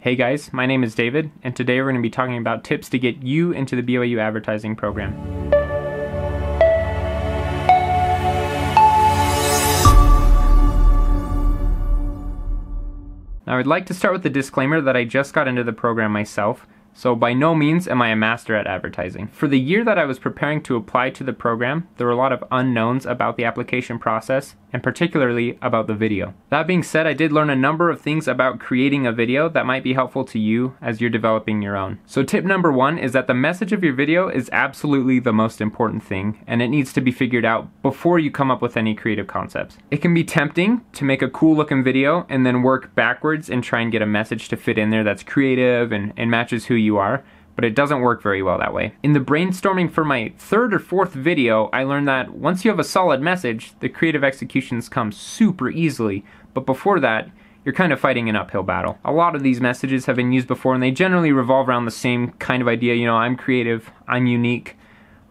Hey guys, my name is David, and today we're going to be talking about tips to get you into the BYU advertising program. Now I'd like to start with the disclaimer that I just got into the program myself, so by no means am I a master at advertising. For the year that I was preparing to apply to the program, there were a lot of unknowns about the application process, and particularly about the video. That being said, I did learn a number of things about creating a video that might be helpful to you as you're developing your own. So tip number one is that the message of your video is absolutely the most important thing, and it needs to be figured out before you come up with any creative concepts. It can be tempting to make a cool looking video and then work backwards and try and get a message to fit in there that's creative and matches who you are, but it doesn't work very well that way. In the brainstorming for my third or fourth video, I learned that once you have a solid message, the creative executions come super easily, but before that, you're kind of fighting an uphill battle. A lot of these messages have been used before and they generally revolve around the same kind of idea, you know, I'm creative, I'm unique,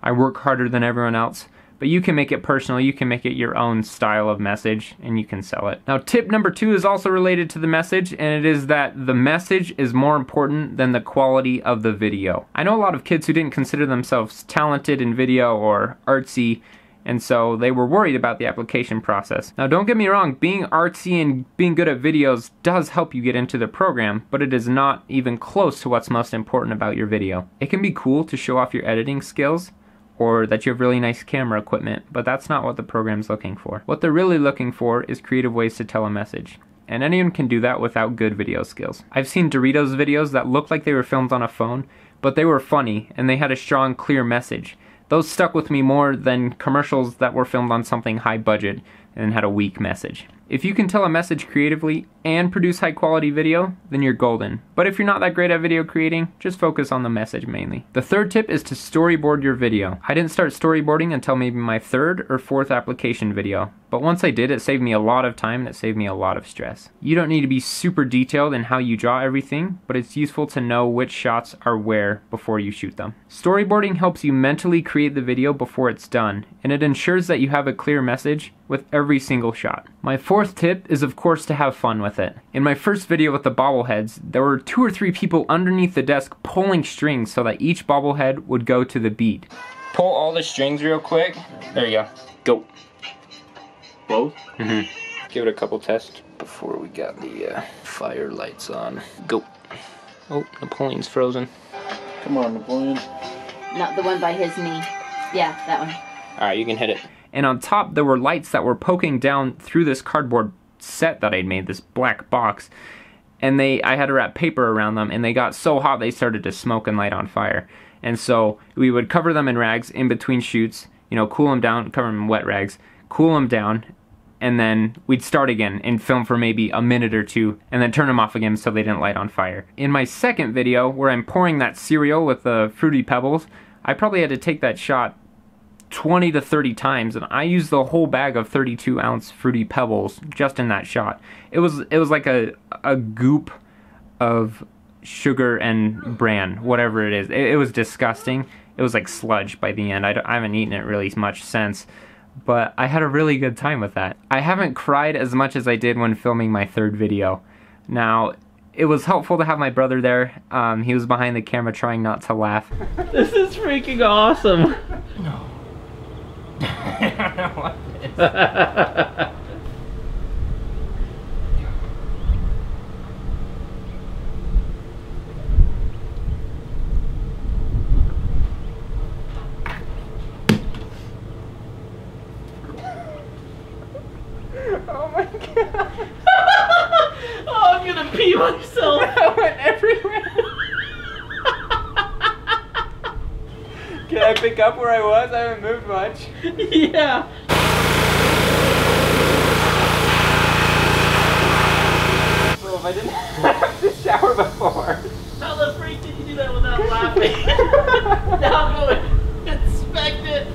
I work harder than everyone else. But you can make it personal, you can make it your own style of message, and you can sell it. Now tip number two is also related to the message, and it is that the message is more important than the quality of the video. I know a lot of kids who didn't consider themselves talented in video or artsy, and so they were worried about the application process. Now don't get me wrong, being artsy and being good at videos does help you get into the program, but it is not even close to what's most important about your video. It can be cool to show off your editing skills, or that you have really nice camera equipment, but that's not what the program's looking for. What they're really looking for is creative ways to tell a message, and anyone can do that without good video skills. I've seen Doritos videos that looked like they were filmed on a phone, but they were funny and they had a strong, clear message. Those stuck with me more than commercials that were filmed on something high budget and had a weak message. If you can tell a message creatively and produce high quality video, then you're golden. But if you're not that great at video creating, just focus on the message mainly. The third tip is to storyboard your video. I didn't start storyboarding until maybe my third or fourth application video, but once I did, it saved me a lot of time and it saved me a lot of stress. You don't need to be super detailed in how you draw everything, but it's useful to know which shots are where before you shoot them. Storyboarding helps you mentally create the video before it's done, and it ensures that you have a clear message with every single shot. My fourth tip is of course to have fun with it. In my first video with the bobbleheads, there were 2 or 3 people underneath the desk pulling strings so that each bobblehead would go to the beat. Pull all the strings real quick. There you go. Go. Both? Mm-hmm. Give it a couple tests before we got the fire lights on. Go. Oh, Napoleon's frozen. Come on, Napoleon. Not the one by his knee. Yeah, that one. Alright, you can hit it. And on top there were lights that were poking down through this cardboard set that I'd made, this black box. And I had to wrap paper around them, and they got so hot they started to smoke and light on fire. And so we would cover them in rags in between shoots, you know, cool them down, cover them in wet rags, cool them down, and then we'd start again and film for maybe a minute or two, and then turn them off again so they didn't light on fire. In my second video, where I'm pouring that cereal with the Fruity Pebbles, I probably had to take that shot 20 to 30 times, and I used the whole bag of 32-ounce Fruity Pebbles just in that shot. It was like a goop of sugar and bran, whatever it is. It was disgusting. It was like sludge by the end. I haven't eaten it really much since, but I had a really good time with that. I haven't cried as much as I did when filming my third video. Now, it was helpful to have my brother there. He was behind the camera trying not to laugh. This is freaking awesome. No. I don't want this. Oh my god. Oh, I'm gonna pee myself. That went everywhere. Can I pick up where I was? I haven't moved much. Yeah. Well, if I didn't have to shower before. How the freak did you do that without laughing? Now I'm going to inspect it.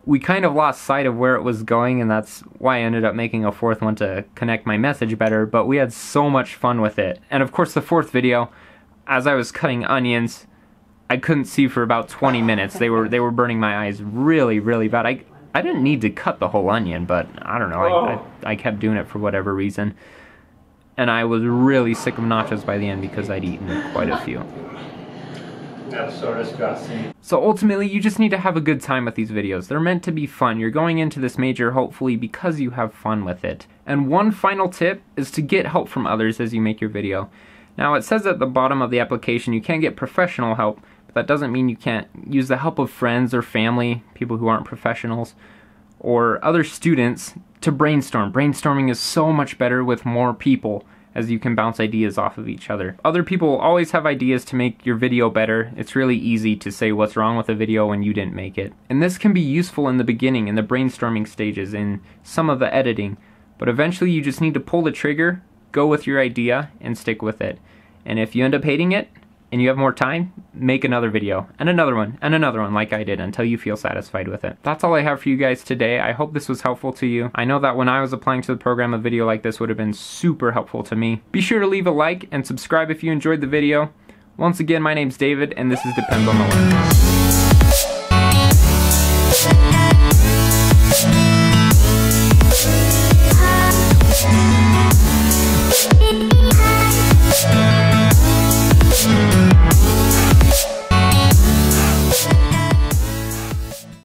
We kind of lost sight of where it was going, and that's why I ended up making a fourth one to connect my message better, but we had so much fun with it. And of course the fourth video, as I was cutting onions, I couldn't see for about 20 minutes. They were burning my eyes really, really bad. I I didn't need to cut the whole onion, but I don't know, I kept doing it for whatever reason. And I was really sick of nachos by the end because I'd eaten quite a few. That's so disgusting. So ultimately, you just need to have a good time with these videos. They're meant to be fun. You're going into this major hopefully because you have fun with it. And one final tip is to get help from others as you make your video. Now it says at the bottom of the application you can get professional help, but that doesn't mean you can't use the help of friends or family, people who aren't professionals, or other students to brainstorm. Brainstorming is so much better with more people, as you can bounce ideas off of each other. Other people will always have ideas to make your video better. It's really easy to say what's wrong with a video when you didn't make it. And this can be useful in the beginning, in the brainstorming stages, in some of the editing. But eventually you just need to pull the trigger, go with your idea, and stick with it. And if you end up hating it, and you have more time, make another video, and another one like I did until you feel satisfied with it. That's all I have for you guys today. I hope this was helpful to you. I know that when I was applying to the program, a video like this would have been super helpful to me. Be sure to leave a like and subscribe if you enjoyed the video. Once again, my name's David, and this is Depends on the Lens.